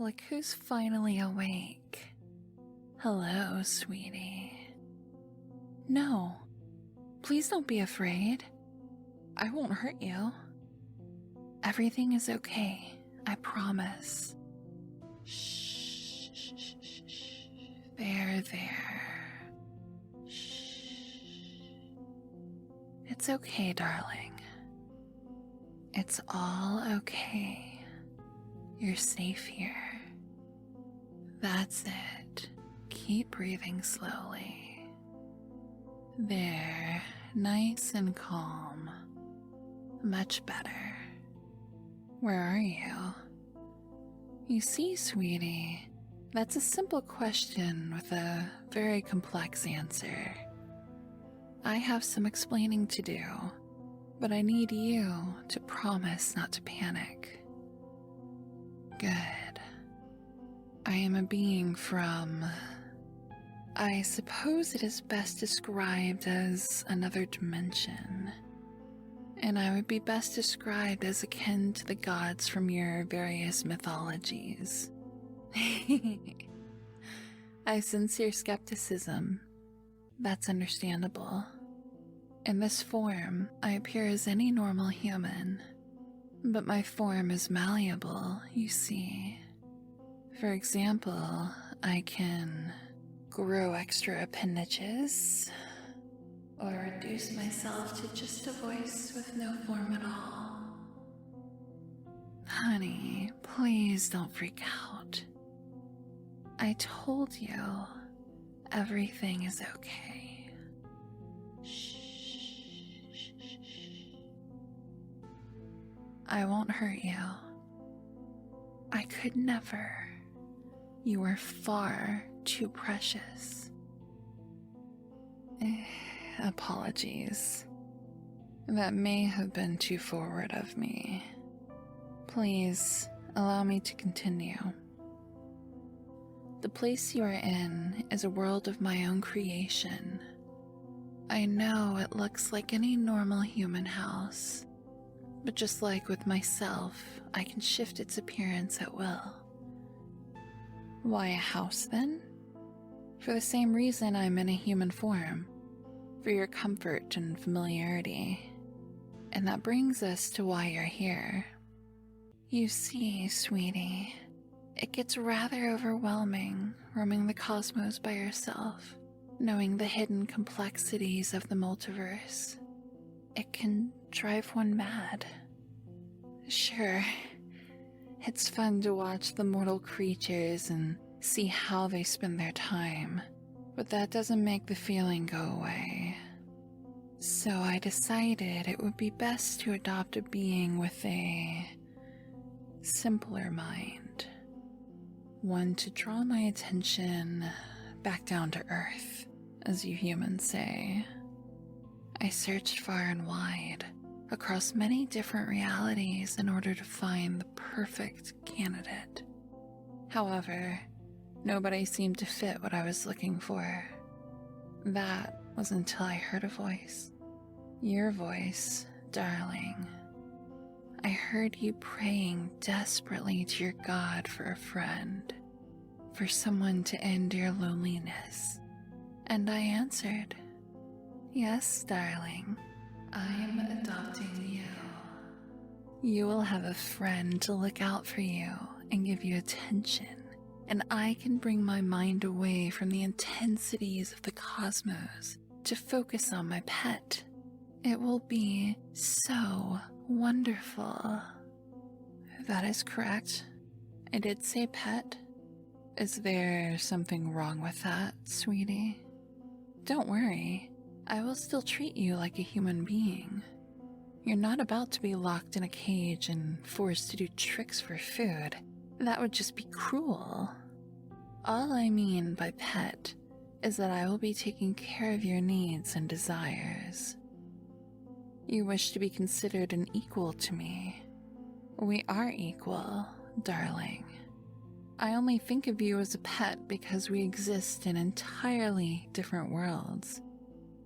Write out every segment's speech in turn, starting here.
look who's finally awake. Hello, sweetie. No, please don't be afraid. I won't hurt you. Everything is okay, I promise. Shh, shh, shh, shh, shh. There. Shh. It's okay, darling. It's all okay. You're safe here. That's it. Keep breathing slowly. There, nice and calm. Much better. Where are you? You see, sweetie, that's a simple question with a very complex answer. I have some explaining to do, but I need you to promise not to panic. Good. I am a being from, I suppose it is best described as another dimension, and I would be best described as akin to the gods from your various mythologies. I sense your skepticism. That's understandable. In this form, I appear as any normal human, but my form is malleable, you see. For example, I can grow extra appendages, or reduce myself to just a voice with no form at all. Honey, please don't freak out. I told you, everything is okay. Shh. I won't hurt you. I could never. You are far too precious. Apologies. That may have been too forward of me. Please allow me to continue. The place you are in is a world of my own creation. I know it looks like any normal human house, but just like with myself, I can shift its appearance at will. Why a house then? For the same reason I'm in a human form, for your comfort and familiarity. And that brings us to why you're here. You see, sweetie, it gets rather overwhelming roaming the cosmos by yourself, knowing the hidden complexities of the multiverse. It can drive one mad. Sure, it's fun to watch the mortal creatures and see how they spend their time, but that doesn't make the feeling go away. So I decided it would be best to adopt a being with a simpler mind. One to draw my attention back down to earth, as you humans say. I searched far and wide, across many different realities in order to find the perfect candidate. However, nobody seemed to fit what I was looking for. That was until I heard a voice. Your voice, darling. I heard you praying desperately to your God for a friend, for someone to end your loneliness. And I answered, yes, darling, I'm adopting you. You will have a friend to look out for you and give you attention, and I can bring my mind away from the intensities of the cosmos to focus on my pet. It will be so wonderful. That is correct. I did say pet. Is there something wrong with that, sweetie? Don't worry. I will still treat you like a human being. You're not about to be locked in a cage and forced to do tricks for food. That would just be cruel. All I mean by pet is that I will be taking care of your needs and desires. You wish to be considered an equal to me. We are equal, darling. I only think of you as a pet because we exist in entirely different worlds.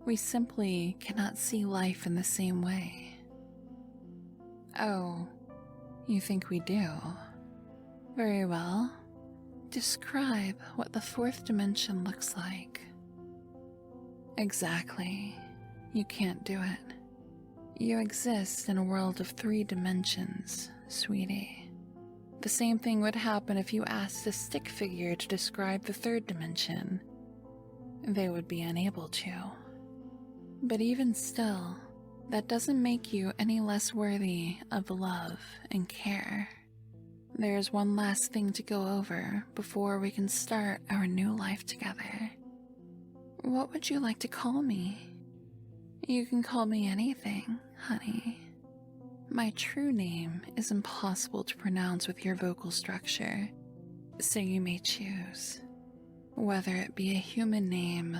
We simply cannot see life in the same way. Oh, you think we do? Very well. Describe what the fourth dimension looks like. Exactly. You can't do it. You exist in a world of 3 dimensions, sweetie. The same thing would happen if you asked a stick figure to describe the 3rd dimension. They would be unable to. But even still, that doesn't make you any less worthy of love and care. There's one last thing to go over before we can start our new life together. What would you like to call me? You can call me anything, honey. My true name is impossible to pronounce with your vocal structure, so you may choose. Whether it be a human name,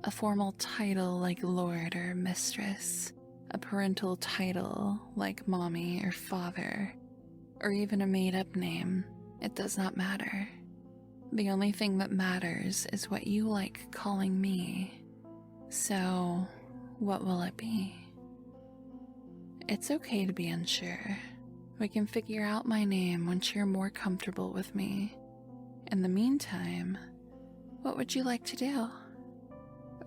a formal title like Lord or Mistress, a parental title like Mommy or Father, or even a made-up name, it does not matter. The only thing that matters is what you like calling me. So, what will it be? It's okay to be unsure. We can figure out my name once you're more comfortable with me. In the meantime, what would you like to do?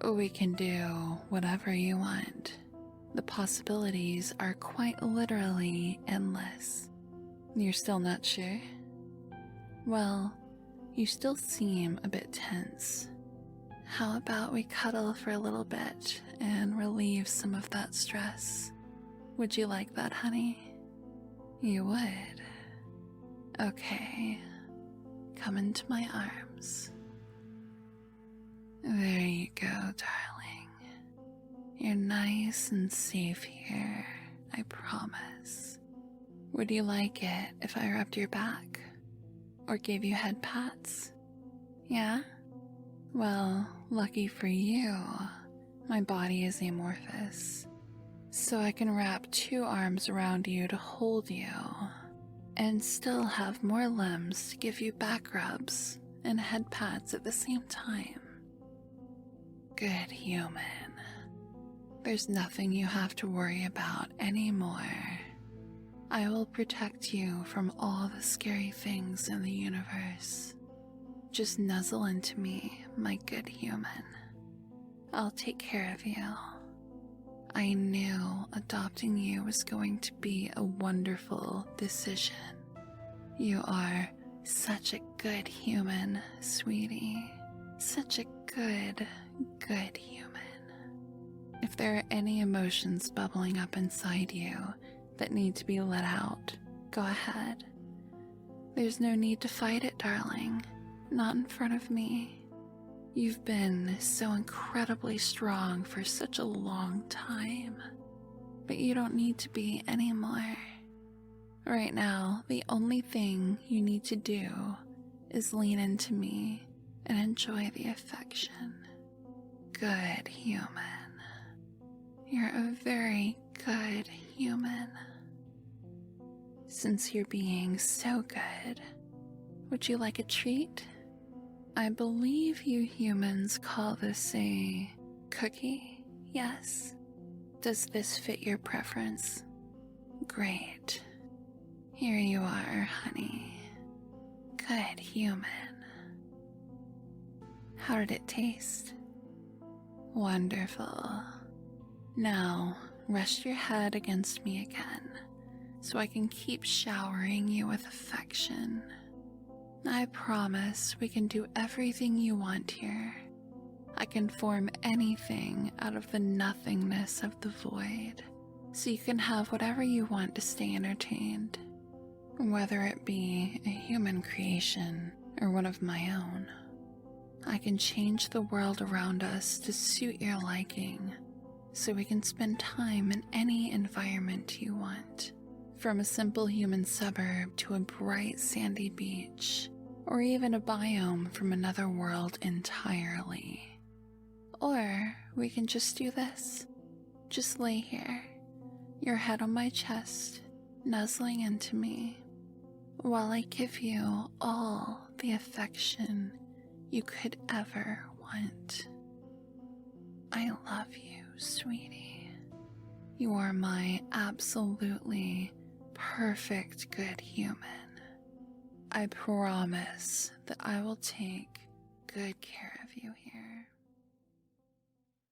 We can do whatever you want. The possibilities are quite literally endless. You're still not sure? Well, you still seem a bit tense. How about we cuddle for a little bit and relieve some of that stress? Would you like that, honey? You would? Okay. Come into my arms. There you go, darling. You're nice and safe here, I promise. Would you like it if I rubbed your back? Or gave you head pats? Yeah? Well, lucky for you, my body is amorphous. So I can wrap 2 arms around you to hold you, and still have more limbs to give you back rubs and head pats at the same time. Good human. There's nothing you have to worry about anymore. I will protect you from all the scary things in the universe. Just nuzzle into me, my good human. I'll take care of you. I knew adopting you was going to be a wonderful decision. You are such a good human, sweetie. Such a good human. If there are any emotions bubbling up inside you that need to be let out, go ahead. There's no need to fight it, darling. Not in front of me. You've been so incredibly strong for such a long time, but you don't need to be anymore. Right now, the only thing you need to do is lean into me and enjoy the affection. Good human. You're a very good human. Since you're being so good, would you like a treat? I believe you humans call this a cookie, yes? Does this fit your preference? Great. Here you are, honey. Good human. How did it taste? Wonderful. Now, rest your head against me again, so I can keep showering you with affection. I promise we can do everything you want here. I can form anything out of the nothingness of the void, so you can have whatever you want to stay entertained, whether it be a human creation or one of my own. I can change the world around us to suit your liking, so we can spend time in any environment you want, from a simple human suburb to a bright sandy beach, or even a biome from another world entirely. Or we can just do this. Just lay here, your head on my chest, nuzzling into me, while I give you all the affection you could ever want. I love you, sweetie. You are my absolutely perfect good human. I promise that I will take good care of you here.